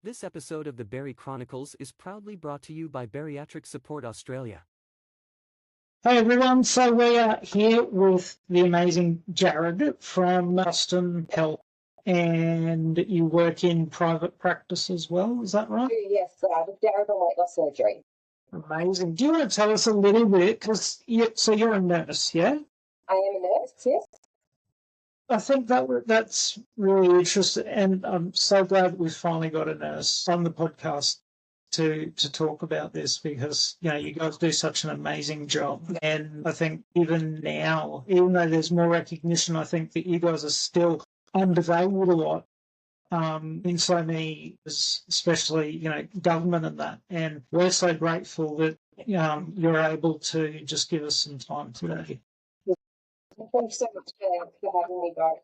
This episode of the Berry Chronicles is proudly brought to you by Bariatric Support Australia. Hey everyone, so we are here with the amazing Jared from Boston Health, and you work in private practice as well, is that right? Yes, with Jared on weight loss surgery. Amazing. Do you want to tell us a little bit, because you're a nurse, yeah? I am a nurse, yes. I think that's really interesting, and I'm so glad that we've finally got a nurse on the podcast to talk about this, because you guys do such an amazing job. And I think even now, even though there's more recognition, I think that you guys are still undervalued a lot in so many, especially government and that. And we're so grateful that you're able to just give us some time today. Thank you so much for having me, guys.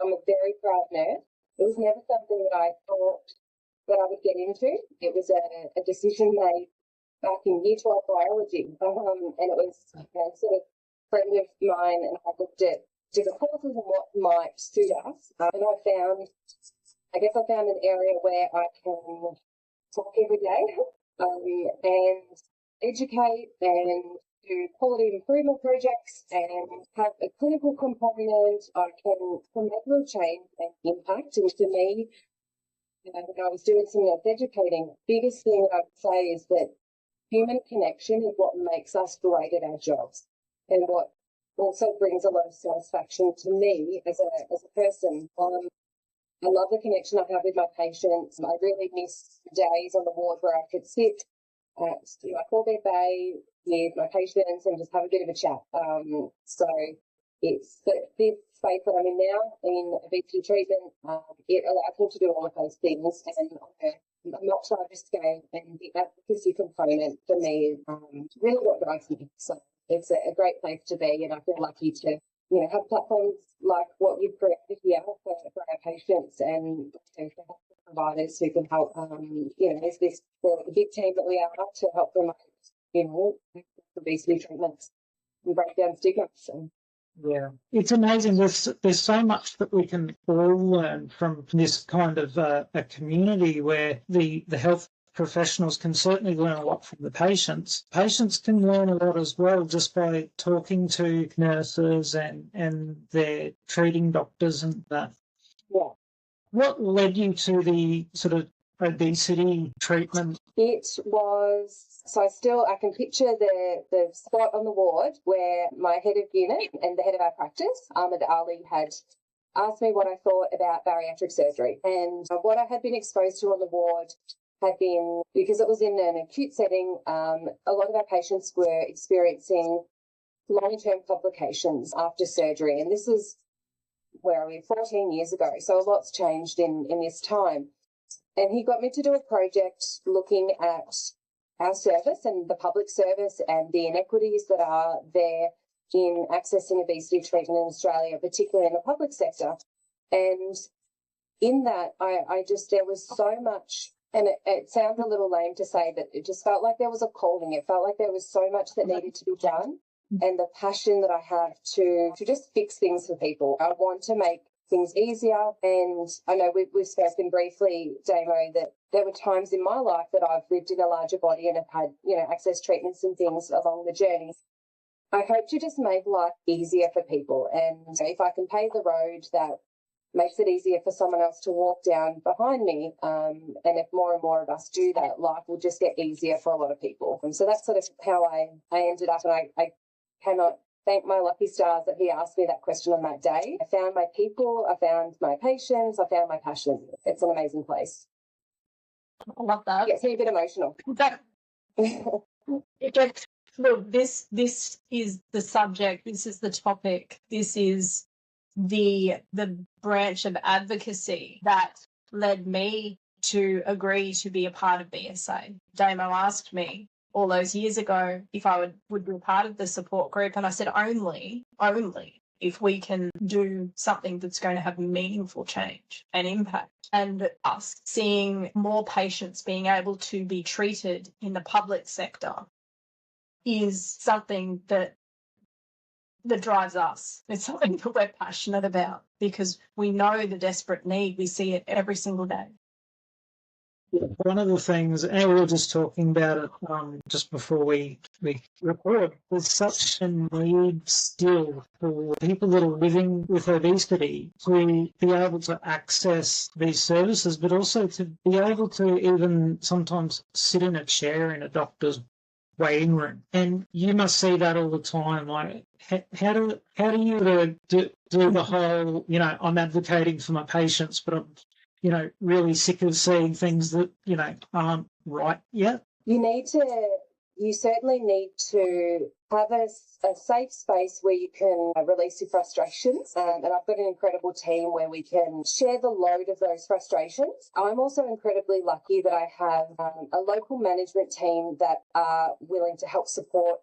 I'm a very proud nurse. It was never something that I thought that I would get into. It was a decision made back in Year 12 biology, and it was sort of a friend of mine, and I looked at different courses and what might suit us, and I found an area where I can talk every day and educate and do quality improvement projects and have a clinical component. I can make real change and impact. And to me, when I was doing some educating, the biggest thing I would say is that human connection is what makes us great at our jobs, and what also brings a lot of satisfaction to me as a person. I love the connection I have with my patients. I really miss days on the ward where I could sit at my 4-bed bay with my patients and just have a bit of a chat. So it's this space that I'm in now in obesity treatment. It allows me to do all of those things, and on a much larger scale, and the advocacy component for me is really what drives me. So it's a great place to be, and I feel lucky to have platforms like what you've created here for our patients and for providers who can help. There's the big team that we are to help them, obesity treatments and break down stigma. So. Yeah, it's amazing. There's so much that we can all learn from this kind of a community where the health professionals can certainly learn a lot from the patients. Patients can learn a lot as well just by talking to nurses and their treating doctors and that. Yeah. What led you to the sort of obesity treatment? It was, so I can picture the spot on the ward where my head of unit and the head of our practice, Ahmed Ali, had asked me what I thought about bariatric surgery. And what I had been exposed to on the ward had been, because it was in an acute setting, a lot of our patients were experiencing long-term complications after surgery. And this is, where are we, 14 years ago. So a lot's changed in this time. And he got me to do a project looking at our service and the public service and the inequities that are there in accessing obesity treatment in Australia, particularly in the public sector. And in that, there was so much, and it sounds a little lame to say, but it just felt like there was a calling. It felt like there was so much that needed to be done, and the passion that I have to just fix things for people. I want to make things easier, and I know we've spoken briefly, Damo, that there were times in my life that I've lived in a larger body and have had, access treatments and things along the journey. I hope to just make life easier for people, and if I can pave the road that makes it easier for someone else to walk down behind me, and if more and more of us do that, life will just get easier for a lot of people. And so that's sort of how I ended up, and I cannot thank my lucky stars that he asked me that question on that day. I found my people, I found my patients, I found my passion. It's an amazing place. I love that. It gets me a bit emotional. Look, this is the subject, this is the topic, this is the branch of advocacy that led me to agree to be a part of BSA. Damo asked me all those years ago if I would be a part of the support group, and I said only if we can do something that's going to have meaningful change and impact. And us seeing more patients being able to be treated in the public sector is something that drives us. It's something that we're passionate about because we know the desperate need. We see it every single day. One of the things, and we were just talking about it just before we record, there's such a need still for people that are living with obesity to be able to access these services, but also to be able to even sometimes sit in a chair in a doctor's waiting room. And you must see that all the time. Like, how do you do the whole, I'm advocating for my patients, but I'm really sick of seeing things that, aren't right yet? You certainly need to have a safe space where you can release your frustrations. And I've got an incredible team where we can share the load of those frustrations. I'm also incredibly lucky that I have a local management team that are willing to help support,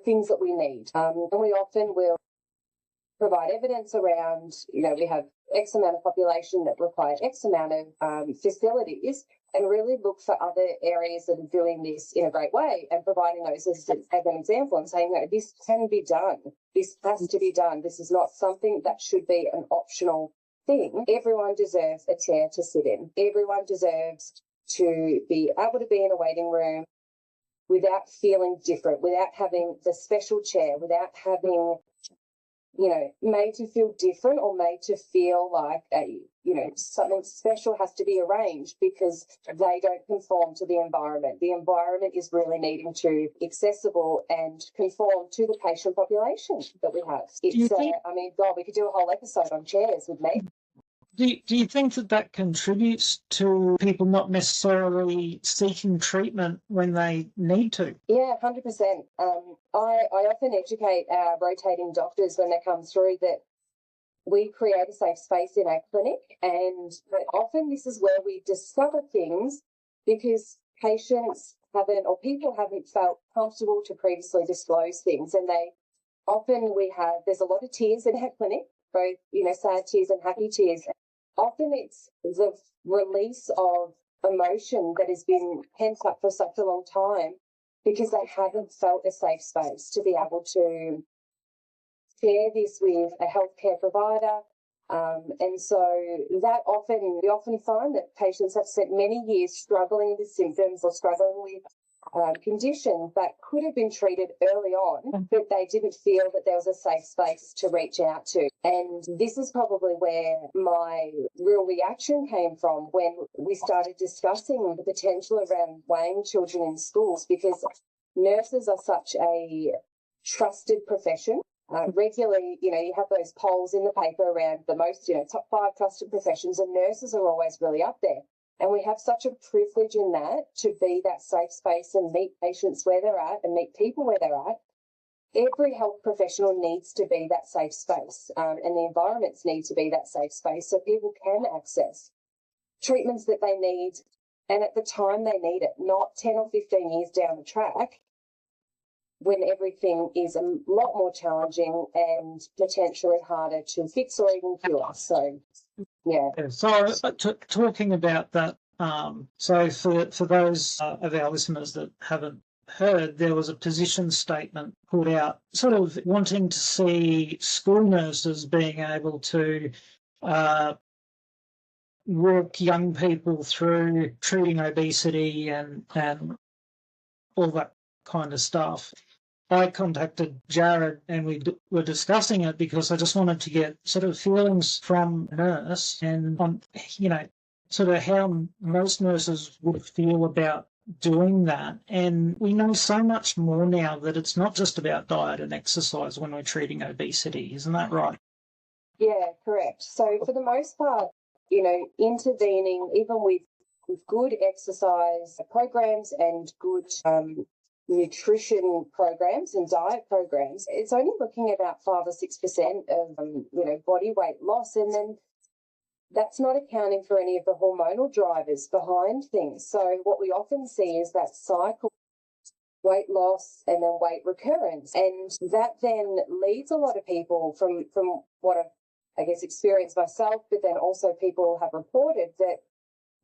things that we need. And we often will provide evidence around, we have X amount of population that require X amount of facilities, and really look for other areas that are doing this in a great way and providing those as an example and saying, this can be done. This has to be done. This is not something that should be an optional thing. Everyone deserves a chair to sit in. Everyone deserves to be able to be in a waiting room without feeling different, without having the special chair, without having made to feel different or made to feel like something special has to be arranged because they don't conform to the environment. The environment is really needing to be accessible and conform to the patient population that we have. It's, we could do a whole episode on chairs with me. Do you think that contributes to people not necessarily seeking treatment when they need to? Yeah, 100%. I often educate our rotating doctors when they come through that we create a safe space in our clinic, and often this is where we discover things because patients people haven't felt comfortable to previously disclose things, and there's a lot of tears in our clinic, both sad tears and happy tears. Often it's the release of emotion that has been pent up for such a long time because they haven't felt a safe space to be able to share this with a healthcare provider. And so we often find that patients have spent many years struggling with symptoms or struggling with conditions that could have been treated early on, but they didn't feel that there was a safe space to reach out to. And this is probably where my real reaction came from when we started discussing the potential around weighing children in schools, because nurses are such a trusted profession. Regularly, you have those polls in the paper around the most, top 5 trusted professions, and nurses are always really up there. And we have such a privilege in that to be that safe space and meet patients where they're at and meet people where they're at. Every health professional needs to be that safe space, and the environments need to be that safe space so people can access treatments that they need and at the time they need it, not 10 or 15 years down the track when everything is a lot more challenging and potentially harder to fix or even cure. So, yeah. So talking about that, so for those of our listeners that haven't heard, there was a position statement put out sort of wanting to see school nurses being able to work young people through treating obesity and all that kind of stuff. I contacted Jared and we were discussing it because I just wanted to get sort of feelings from a nurse and on, sort of how most nurses would feel about doing that. And we know so much more now that it's not just about diet and exercise when we're treating obesity. Isn't that right? Yeah, correct. So for the most part, intervening even with good exercise programs and good nutrition programs and diet programs, it's only looking at about 5 or 6% of body weight loss, and then that's not accounting for any of the hormonal drivers behind things. So what we often see is that cycle, weight loss and then weight recurrence, and that then leads a lot of people from what I've experienced myself, but then also people have reported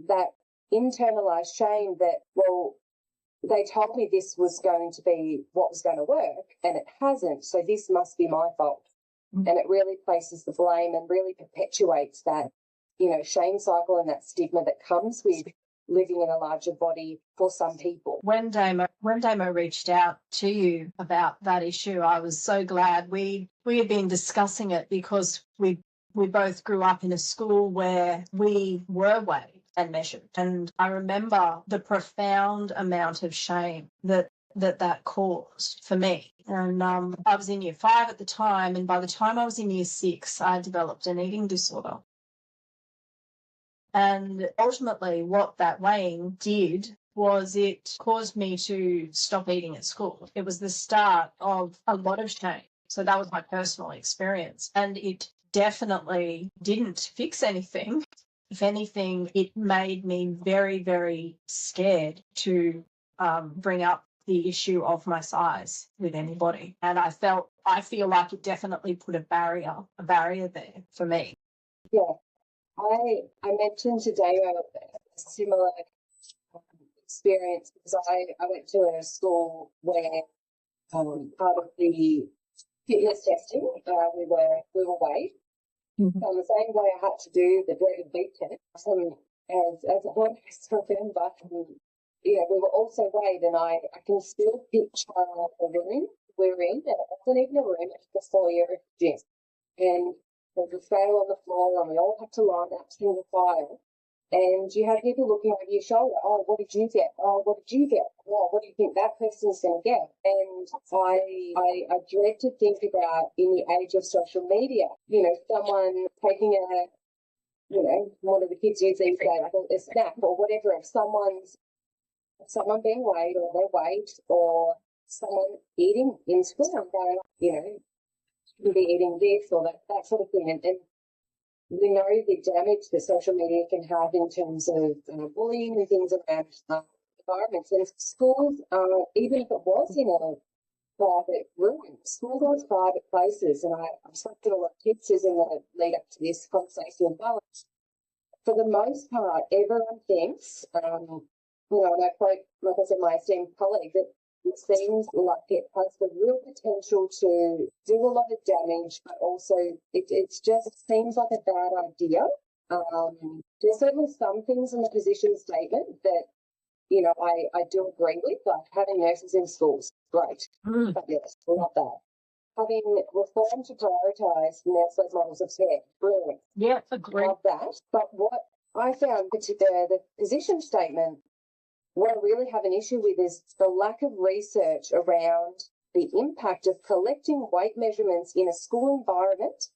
that internalized shame that, well, they told me this was going to be what was going to work and it hasn't, so this must be my fault. And it really places the blame and really perpetuates that, shame cycle and that stigma that comes with living in a larger body for some people. When Damo reached out to you about that issue, I was so glad we had been discussing it, because we both grew up in a school where we were weighed and measured. And I remember the profound amount of shame that caused for me. And I was in year 5 at the time, and by the time I was in year 6, I developed an eating disorder. And ultimately what that weighing did was it caused me to stop eating at school. It was the start of a lot of shame. So that was my personal experience. And it definitely didn't fix anything. If anything, it made me very, very scared to bring up the issue of my size with anybody. And I feel like it definitely put a barrier there for me. Yeah. I mentioned today a similar experience, because I went to a school where part of the fitness testing we were weighed. Mm-hmm. So the same way I had to do the dreaded beep test, as a honest remember, we were also weighed, and I can still picture the room we were in. It wasn't even a room; it was a foyer of the gym, and there was a scale on the floor, and we all had to line up single file. And you had people looking over your shoulder. Oh, what did you get? Oh, what did you get? Oh, what do you think that person's going to get? And I dread to think about, in the age of social media, someone taking one of the kids use these days, a snack or whatever, of someone being weighed, or their weight, or someone eating in school and going, you'll be eating this or that sort of thing. And we know the damage that social media can have in terms of bullying and things around environments. And schools, even if it was in a private room, schools are private places. And I've spoken to a lot of kids in the lead up to this conversation as well. For the most part, everyone thinks, and I quote, like I said, my esteemed colleague, that it seems like it has the real potential to do a lot of damage, but also it just seems like a bad idea. There's certainly some things in the position statement that, I do agree with, like having nurses in schools, great, fabulous, love that. Having reform to prioritise nurse-led models of care, brilliant. Yeah, agree. Love that. But what I found, particularly the position statement, what I really have an issue with is the lack of research around the impact of collecting weight measurements in a school environment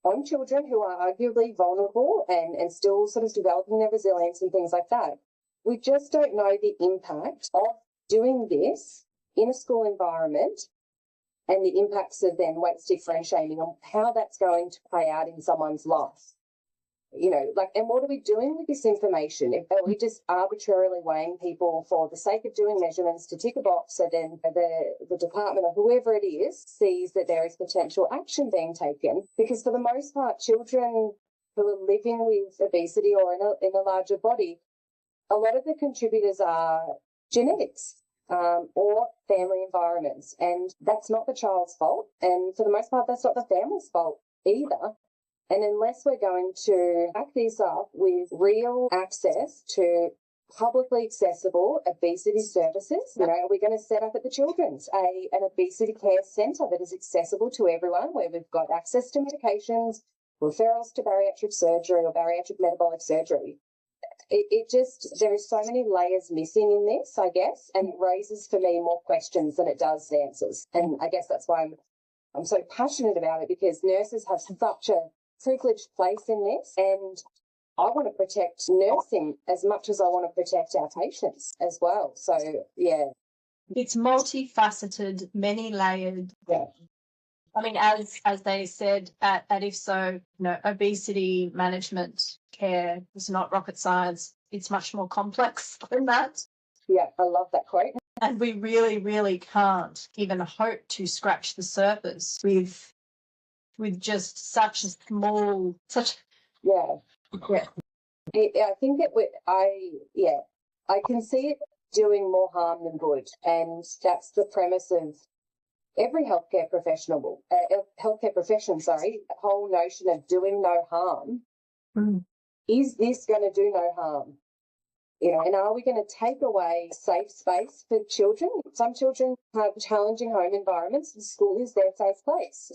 on children who are arguably vulnerable and still sort of developing their resilience and things like that. We just don't know the impact of doing this in a school environment, and the impacts of then weight stigma and shaming, on how that's going to play out in someone's life. And what are we doing with this information? Are we just arbitrarily weighing people for the sake of doing measurements to tick a box, so then the department or whoever it is sees that there is potential action being taken? Because for the most part, children who are living with obesity or in a larger body, a lot of the contributors are genetics or family environments, and that's not the child's fault. And for the most part, that's not the family's fault either. And unless we're going to back this up with real access to publicly accessible obesity services, we're going to set up at the Children's an obesity care centre that is accessible to everyone, where we've got access to medications, referrals to bariatric surgery or bariatric metabolic surgery. There are so many layers missing in this, I guess, and it raises for me more questions than it does answers. And I guess that's why I'm so passionate about it, because nurses have such a privileged place in this, and I want to protect nursing as much as I want to protect our patients as well. So, yeah. It's multifaceted, many-layered. Yeah. I mean, as they said at IFSO, obesity management care is not rocket science. It's much more complex than that. Yeah, I love that quote. And we really, really can't even hope to scratch the surface with just such a small, Yeah. I think that I can see it doing more harm than good, and that's the premise of every healthcare profession, the whole notion of doing no harm. Is this going to do no harm? and are we going to take away a safe space for children? Some children have challenging home environments and school is their safe place.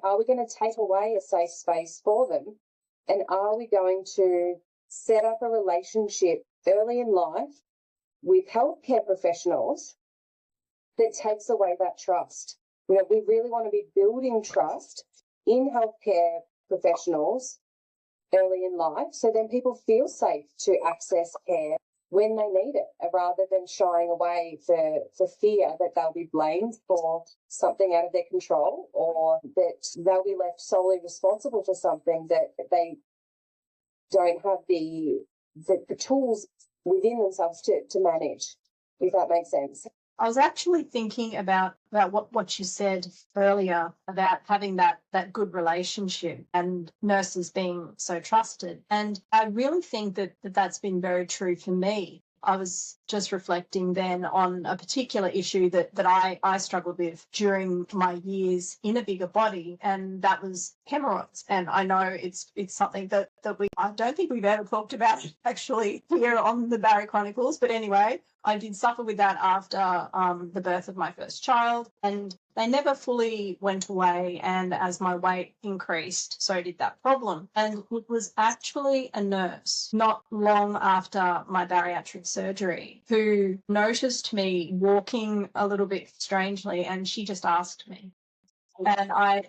Are we going to take away a safe space for them? And are we going to set up a relationship early in life with healthcare professionals that takes away that trust? We really want to be building trust in healthcare professionals early in life, so then people feel safe to access care when they need it, rather than shying away for fear that they'll be blamed for something out of their control, or that they'll be left solely responsible for something that they don't have the tools within themselves to manage, if that makes sense. I was actually thinking about what you said earlier about having that good relationship and nurses being so trusted. And I really think that's been very true for me. I was just reflecting then on a particular issue that I struggled with during my years in a bigger body, and that was hemorrhoids. And I know it's something that I don't think we've ever talked about actually here on the Barry Chronicles, but anyway, I did suffer with that after the birth of my first child, and they never fully went away. And as my weight increased, so did that problem. And it was actually a nurse not long after my bariatric surgery who noticed me walking a little bit strangely, and she just asked me. And I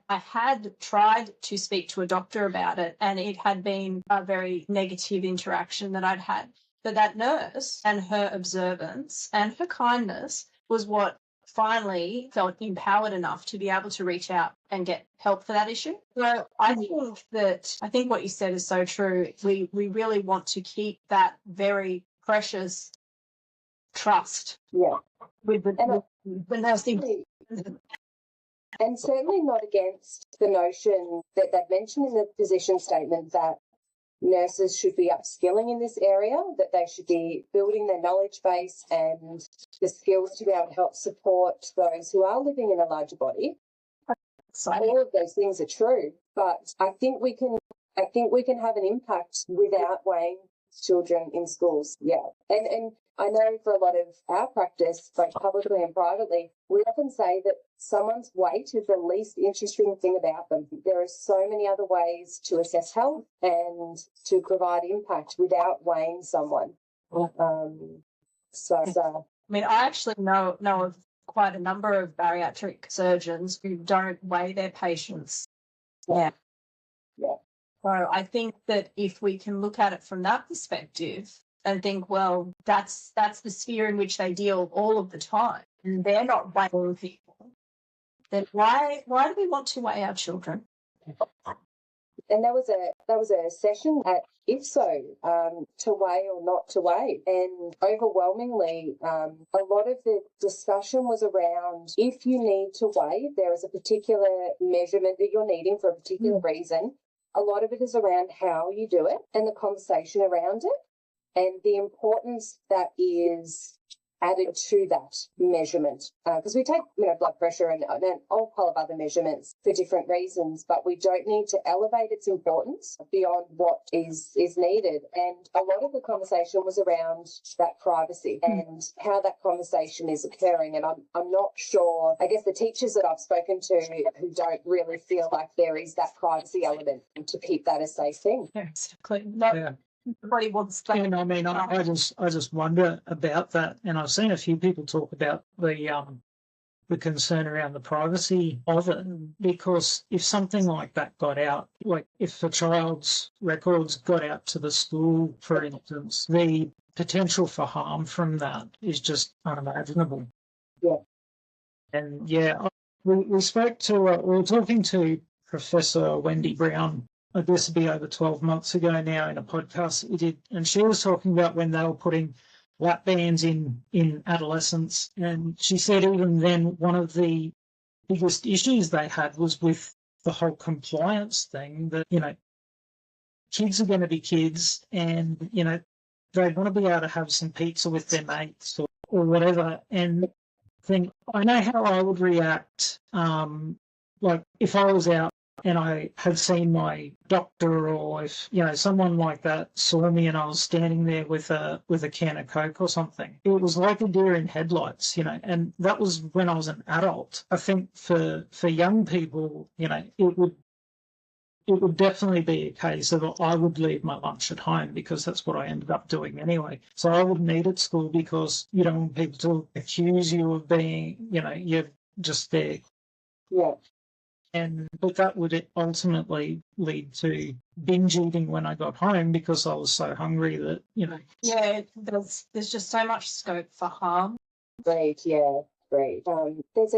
had tried to speak to a doctor about it, and it had been a very negative interaction that I'd had. But that nurse and her observance and her kindness was what finally felt empowered enough to be able to reach out and get help for that issue. So I think what you said is so true. We really want to keep that very precious trust with the nursing. And certainly not against the notion that they've mentioned in the position statement that nurses should be upskilling in this area, that they should be building their knowledge base and the skills to be able to help support those who are living in a larger body. All of those things are true, but I think we can have an impact without weighing children in schools. Yeah. And I know for a lot of our practice, both publicly and privately, we often say that someone's weight is the least interesting thing about them. There are so many other ways to assess health and to provide impact without weighing someone. I mean, I actually know of quite a number of bariatric surgeons who don't weigh their patients. Yeah. So I think that if we can look at it from that perspective and think, well, that's the sphere in which they deal all of the time, and they're not weighing people, then why do we want to weigh our children? And there was a session at IFSO to weigh or not to weigh, and overwhelmingly a lot of the discussion was around if you need to weigh, there is a particular measurement that you're needing for a particular reason. A lot of it is around how you do it and the conversation around it and the importance that is added to that measurement. Because we take blood pressure and a whole pile of other measurements for different reasons, but we don't need to elevate its importance beyond what is needed. And a lot of the conversation was around that privacy and how that conversation is occurring. And I'm not sure, I guess the teachers that I've spoken to who don't really feel like there is that privacy element to keep that a safe thing. Yeah, exactly. Everybody wants that. And I mean, I just wonder about that, and I've seen a few people talk about the concern around the privacy of it, because if something like that got out, like if a child's records got out to the school, for instance, the potential for harm from that is just unimaginable. Yeah. And we spoke to, we were talking to Professor Wendy Brown, I guess it'd be over 12 months ago now, in a podcast that we did, and she was talking about when they were putting lap bands in adolescence, and she said even then one of the biggest issues they had was with the whole compliance thing, that, kids are going to be kids, and, they want to be able to have some pizza with their mates or whatever, and I know how I would react, like if I was out and I had seen my doctor, or if someone like that saw me and I was standing there with a can of Coke or something, it was like a deer in headlights, and that was when I was an adult. I think for young people, it would definitely be a case of I would leave my lunch at home because that's what I ended up doing anyway. So I wouldn't eat at school because you don't want people to accuse you of being, you're just there. Yeah. But that would ultimately lead to binge eating when I got home because I was so hungry that, Yeah, there's just so much scope for harm. Great, yeah, great. There's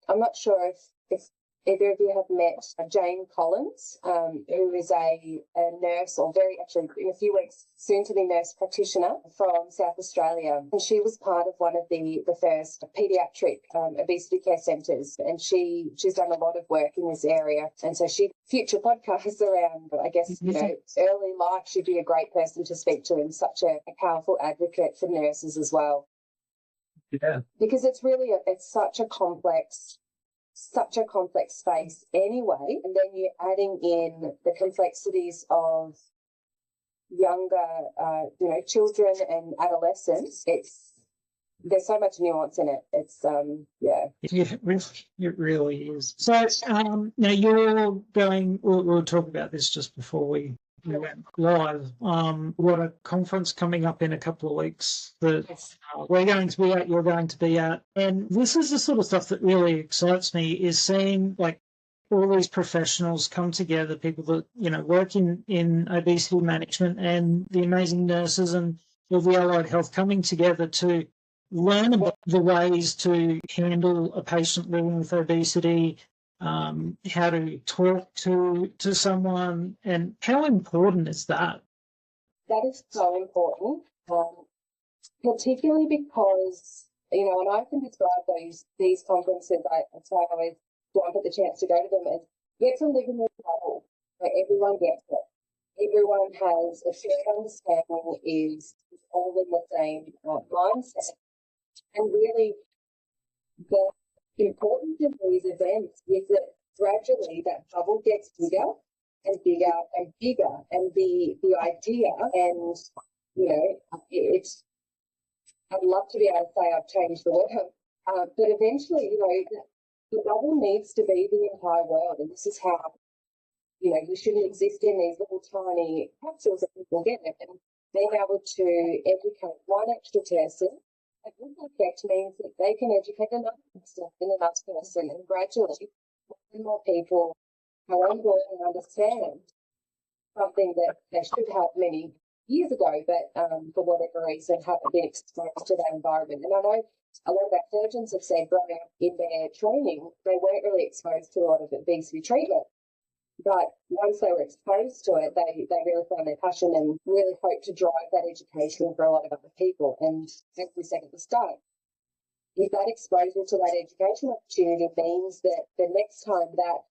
I'm not sure if either of you have met Jane Collins, who is a nurse, or actually in a few weeks, soon to be nurse practitioner from South Australia. And she was part of one of the first paediatric obesity care centres. And she's done a lot of work in this area. And so future podcasts around, I guess, early life, she'd be a great person to speak to, and such a powerful advocate for nurses as well. Yeah. Because it's such a complex space anyway, and then you're adding in the complexities of younger children and adolescents. There's so much nuance in it. It's it really is. So now you're going, we'll talk about this just before we went live. What a conference coming up in a couple of weeks that we're going to be at, you're going to be at. And this is the sort of stuff that really excites me, is seeing like all these professionals come together, people that, work in obesity management, and the amazing nurses and all the allied health coming together to learn about the ways to handle a patient living with obesity, how to talk to someone, and how important is that? That is so important, particularly because, and I can describe these conferences, that's why I always jump at the chance to go to them, and get to live in this bubble where everyone gets it. Everyone has a shared understanding, is all in the same mindset. And really, the importance of these events is that gradually that bubble gets bigger and bigger and bigger, and the idea, and I'd love to be able to say I've changed the world, but eventually, the bubble needs to be the entire world, and this is how we shouldn't exist in these little tiny capsules that people get, and being able to educate one extra person. A good effect means that they can educate another person, and gradually more people are on board and understand something that they should have many years ago, but for whatever reason haven't been exposed to that environment. And I know a lot of our surgeons have said growing up in their training, they weren't really exposed to a lot of obesity treatment. But once they were exposed to it, they really found their passion and really hope to drive that education for a lot of other people. And as we said at the start, if that exposure to that education opportunity means that the next time that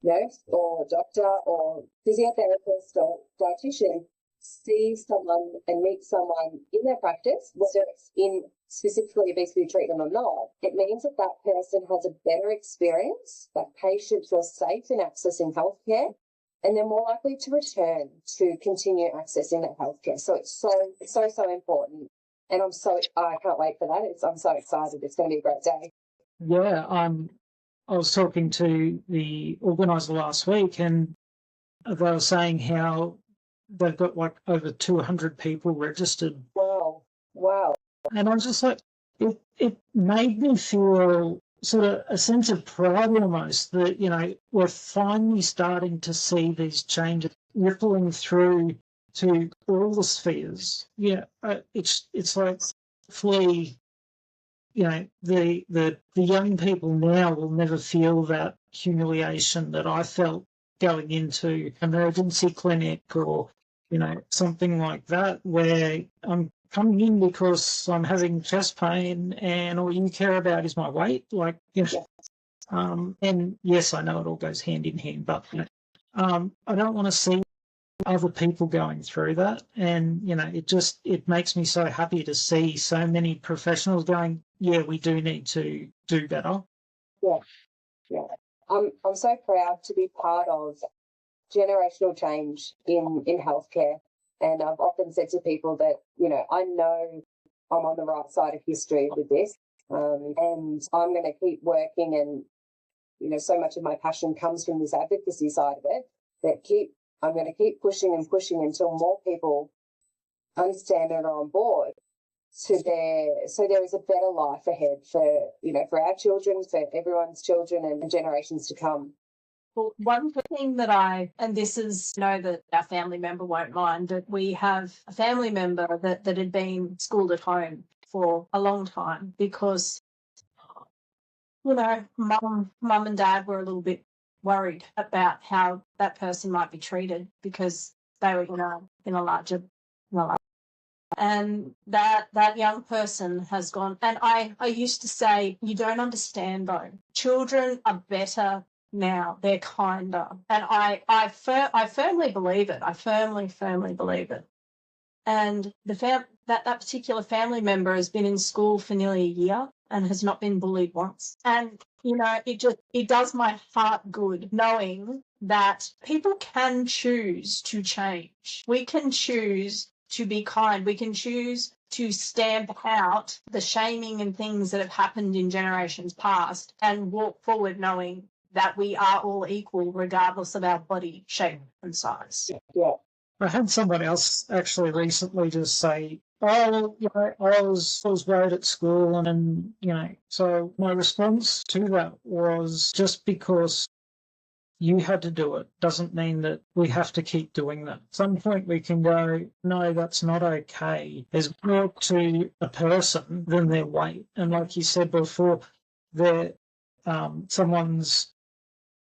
nurse or doctor or physiotherapist or dietitian sees someone and meets someone in their practice, whether it's in specifically obesity treatment or not, it means that that person has a better experience, that patient feels safe in accessing healthcare, and they're more likely to return to continue accessing that healthcare. So it's so important. And I can't wait for that. I'm so excited. It's going to be a great day. Yeah, I was talking to the organizer last week, and they were saying how they've got like over 200 people registered. Wow. And I was just like, it made me feel sort of a sense of pride almost that, we're finally starting to see these changes rippling through to all the spheres. Yeah, it's like hopefully, the young people now will never feel that humiliation that I felt going into emergency clinic or, something like that, where I'm coming in because I'm having chest pain and all you care about is my weight. Like, and yes, I know it all goes hand in hand, but I don't want to see other people going through that. And, it makes me so happy to see so many professionals going, yeah, we do need to do better. Yeah. I'm so proud to be part of generational change in healthcare. And I've often said to people that, I know I'm on the right side of history with this. And I'm going to keep working, and, so much of my passion comes from this advocacy side of it, I'm going to keep pushing and pushing until more people understand and are on board. So there is a better life ahead for our children, for everyone's children and generations to come. Well, one thing that and this is, that our family member won't mind, that we have a family member that had been schooled at home for a long time because, mum and dad were a little bit worried about how that person might be treated because they were in a larger. And that young person has gone. And I used to say, you don't understand though. Children are better now. They're kinder. And I firmly believe it. I firmly believe it. And that particular family member has been in school for nearly a year and has not been bullied once. And, it does my heart good knowing that people can choose to change. We can choose to be kind. We can choose to stamp out the shaming and things that have happened in generations past and walk forward knowing that we are all equal regardless of our body shape and size. Yeah. I had someone else actually recently just say, "Oh, I was worried at school," and so my response to that was, just because you had to do it doesn't mean that we have to keep doing that. At some point we can go, no, that's not okay. There's more to a person than their weight. And like you said before, someone's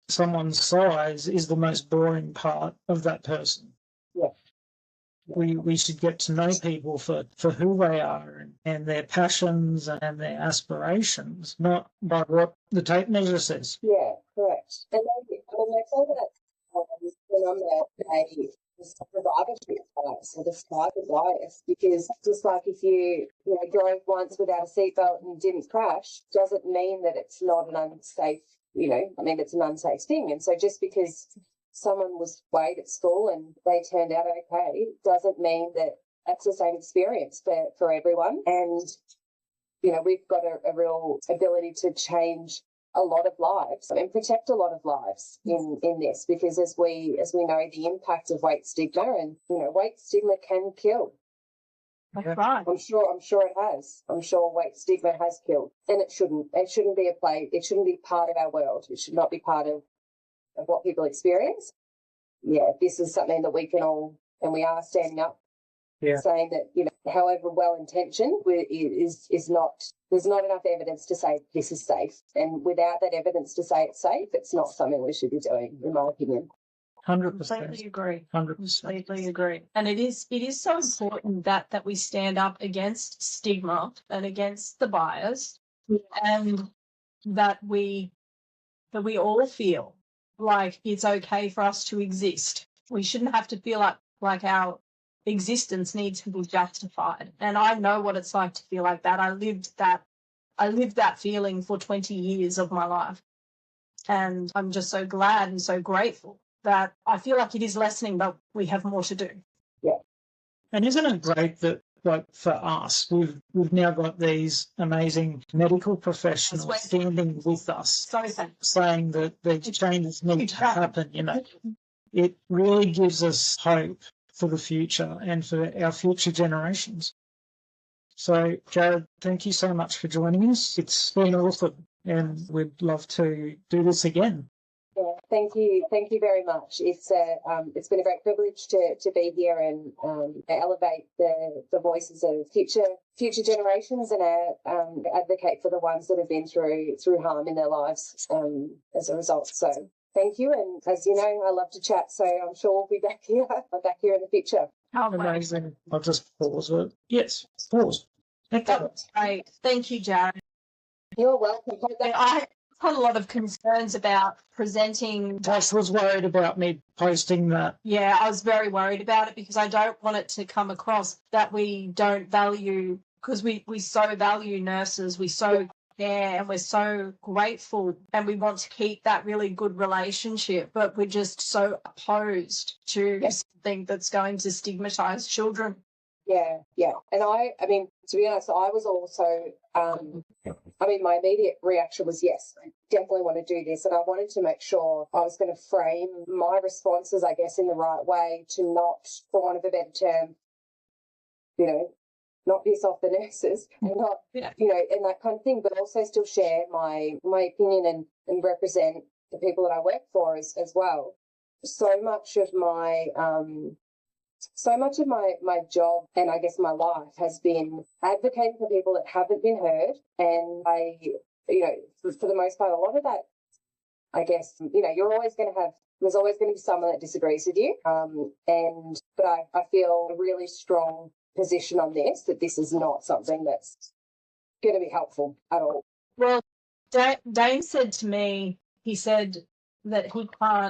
size is the most boring part of that person. Yeah. We should get to know people for who they are and their passions and their aspirations, not by what the tape measure says. Yeah, correct. And they call that phenomenon a survivorship bias or the survivor bias, because just like if you drove once without a seatbelt and didn't crash, doesn't mean that it's not an unsafe, it's an unsafe thing. And so just because someone was weighed at school and they turned out okay doesn't mean that that's the same experience for everyone. And, we've got a real ability to change a lot of lives and protect a lot of lives in this, because as we know the impact of weight stigma, and weight stigma can kill. That's right. I'm sure it has. I'm sure weight stigma has killed, and it shouldn't be it shouldn't be part of our world. It should not be part of what people experience. Yeah, this is something that we can all, and we are standing up, saying that, however well-intentioned is not, there's not enough evidence to say this is safe. And without that evidence to say it's safe, it's not something we should be doing, in my opinion. 100%. Completely agree. 100%. Completely agree. And it is so important that we stand up against stigma and against the bias, and that we all feel like it's okay for us to exist. We shouldn't have to feel like our existence needs to be justified. And I know what it's like to feel like that. I lived that feeling for 20 years of my life. And I'm just so glad and so grateful that I feel like it is lessening, but we have more to do. Yeah. And isn't it great that, like, for us, we've now got these amazing medical professionals standing with us, saying that these changes need to happen. It really gives us hope for the future and for our future generations. So, Jared, thank you so much for joining us. It's been awesome, and we'd love to do this again. Yeah, thank you very much. It's been a great privilege to be here and elevate the voices of future generations and advocate for the ones that have been through harm in their lives as a result. So thank you, and as you know, I love to chat, so I'm sure we'll be back here. I'm back here in the future. Amazing. I'll just pause it. Yes, pause. That's great. Thank you, Jared. You're welcome. I had a lot of concerns about presenting. Tash was worried about me posting that. Yeah, I was very worried about it because I don't want it to come across that we don't value, because we so value nurses, we so care and we're so grateful and we want to keep that really good relationship, but we're just so opposed to something that's going to stigmatize children. Yeah. And I mean, to be honest, I was also, my immediate reaction was, yes, I definitely want to do this. And I wanted to make sure I was going to frame my responses, I guess, in the right way to not, for want of a better term, not piss off the nurses and not, and that kind of thing, but also still share my opinion and represent the people that I work for as well. So much of my job and I guess my life has been advocating for people that haven't been heard. And I, for the most part, a lot of that, I guess, you're always going to have, there's always going to be someone that disagrees with you. But I feel a really strong position on this, that this is not something that's going to be helpful at all. Well, Dane said to me, he said that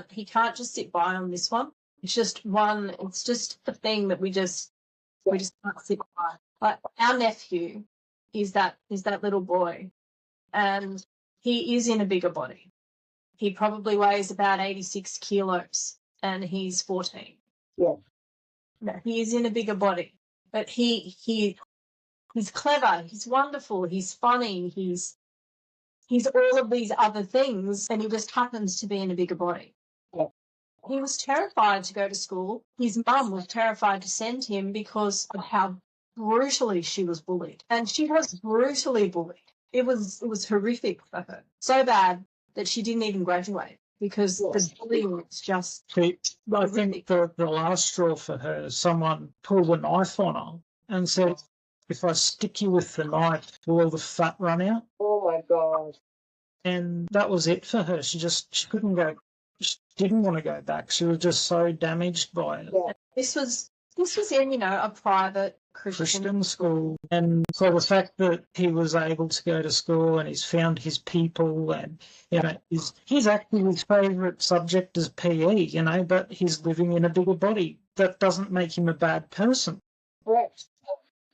he can't just sit by on this one. It's just the thing that we just can't sit by. Like our nephew is that little boy, and he is in a bigger body. He probably weighs about 86 kilos and he's 14. Yeah. No, he is in a bigger body. But he's clever, he's wonderful, he's funny, he's all of these other things, and he just happens to be in a bigger body. Yeah. He was terrified to go to school. His mum was terrified to send him because of how brutally she was bullied. And she was brutally bullied. It was horrific for her. So bad that she didn't even graduate because the bullying was just I think the last straw for her, someone pulled a knife on her and said, if I stick you with the knife, will all the fat run out? Oh, my God. And that was it for her. She couldn't go, she didn't want to go back. She was just so damaged by it. Yeah. This was in, a private Christian school. And so the fact that he was able to go to school and he's found his people and, he's actually his favourite subject is PE, but he's living in a bigger body. That doesn't make him a bad person. Correct.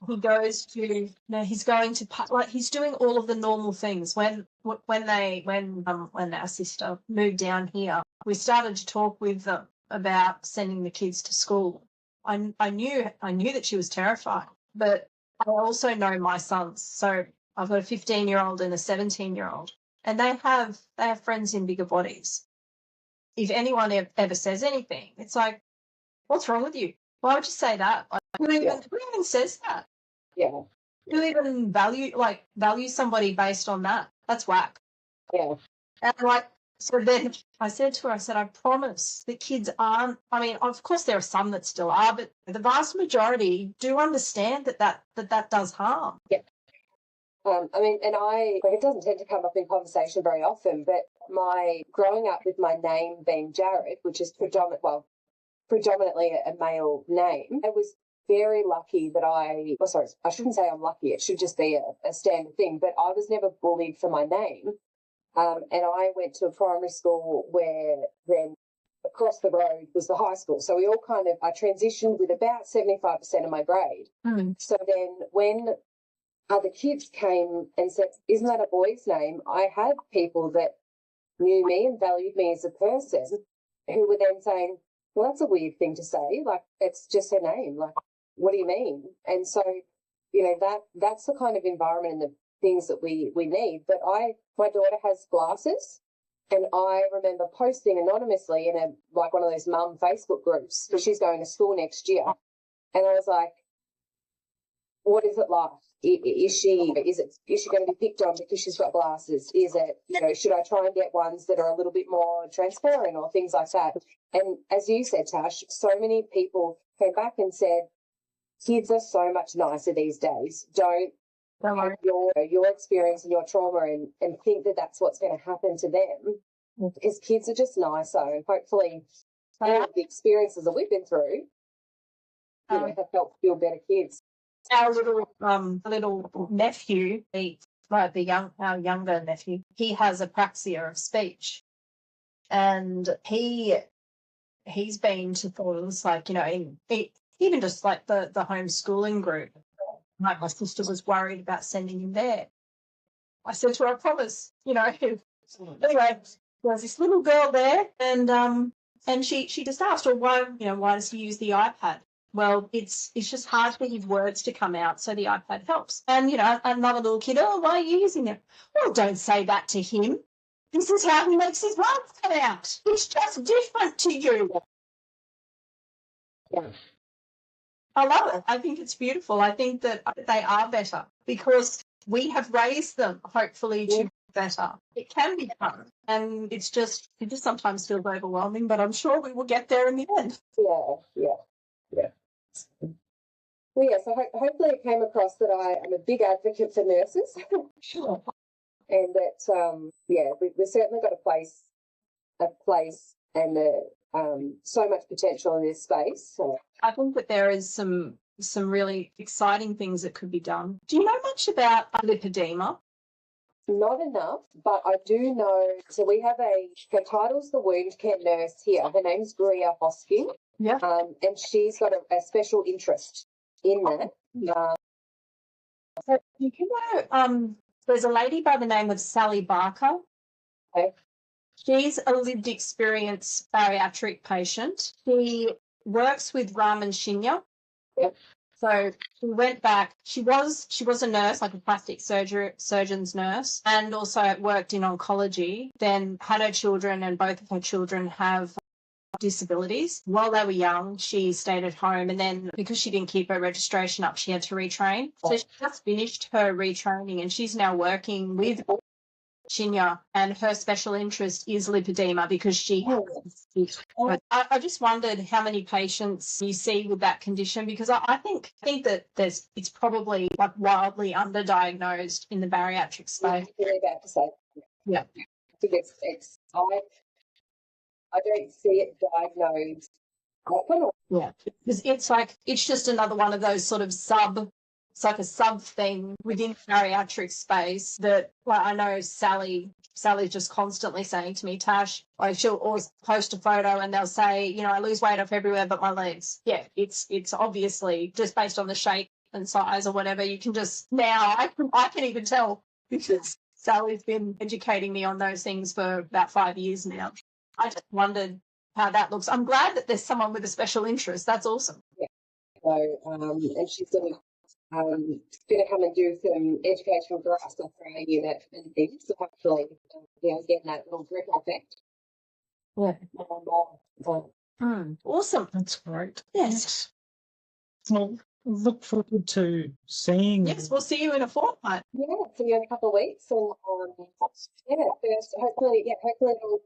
He goes to, he's going to, he's doing all of the normal things. When our sister moved down here, we started to talk with them about sending the kids to school. I knew that she was terrified, but I also know my sons. So I've got a 15-year-old and a 17-year-old, and they have friends in bigger bodies. If anyone ever says anything, it's like, what's wrong with you? Why would you say that? Like, who even says that? Yeah. Who even value somebody based on that? That's whack. Yeah. And so then I said to her, I promise that kids aren't, of course there are some that still are, but the vast majority do understand that does harm. Yeah. It doesn't tend to come up in conversation very often, but growing up with my name being Jared, which is predominantly a male name, I was very lucky that I shouldn't say I'm lucky, it should just be a standard thing, but I was never bullied for my name. And I went to a primary school where then across the road was the high school. So we all I transitioned with about 75% of my grade. Mm. So then when other kids came and said, isn't that a boy's name? I had people that knew me and valued me as a person who were then saying, well, that's a weird thing to say. Like, it's just her name. Like, what do you mean? And so, that's the kind of environment and the things that we need. But my daughter has glasses, and I remember posting anonymously in one of those mum Facebook groups because she's going to school next year. And I was like, what is it like? Is she going to be picked on because she's got glasses? Is it, should I try and get ones that are a little bit more transparent or things like that? And as you said, Tash, so many people came back and said, kids are so much nicer these days. Don't have your experience and your trauma and think that that's what's going to happen to them, because kids are just nicer, and hopefully all of the experiences that we've been through have helped build better kids. Our little nephew, our younger nephew, he has apraxia of speech, and he's been to things like even just like the homeschooling group. Like my sister was worried about sending him there, I said to her, I promise, Anyway, there's this little girl there, and she just asked, well, why does he use the iPad? Well, it's just hard for his words to come out, so the iPad helps. And another little kid, oh, why are you using it? Well, don't say that to him. This is how he makes his words come out. It's just different to you. Yeah. I love it. I think it's beautiful. I think that they are better because we have raised them, hopefully, to be better. It can be fun, and it just sometimes feels overwhelming, but I'm sure we will get there in the end. Yeah. Well, yeah, so hopefully it came across that I am a big advocate for nurses. Sure. And that, we've certainly got a place and so much potential in this space. So. I think that there is some really exciting things that could be done. Do you know much about lipedema? Not enough, but I do know. So we have her title's the wound care nurse here. Her name's Greer Hosking. Yeah. And she's got a special interest in that. So there's a lady by the name of Sally Barker. Okay. She's a lived experience bariatric patient. She works with Raman Shinya. Yep. So she went back. She was a nurse, like a plastic surgeon's nurse, and also worked in oncology. Then had her children, and both of her children have disabilities. While they were young, she stayed at home, and then because she didn't keep her registration up, she had to retrain. So she just finished her retraining, and she's now working with Shinya, and her special interest is lipedema because she has. I just wondered how many patients you see with that condition, because I think that it's probably like wildly underdiagnosed in the bariatric space. I'm really about to say. Yeah. I think I don't see it diagnosed often. Yeah, because it's just another one of those sort of it's like a sub thing within the bariatric space that, like, I know Sally's just constantly saying to me, Tash, like, she'll always post a photo and they'll say, I lose weight off everywhere but my legs. Yeah, it's obviously just based on the shape and size or whatever. You can just now I can even tell because Sally's been educating me on those things for about 5 years now. I just wondered how that looks. I'm glad that there's someone with a special interest. That's awesome. Yeah. So, and she's going to come and do some education for us for our unit and things. So hopefully, getting that little ripple effect. Yeah. Awesome. That's great. Yes. Well, look forward to seeing. Yes, we'll see you in a fortnight. Yeah, see you in a couple of weeks, and first, hopefully it'll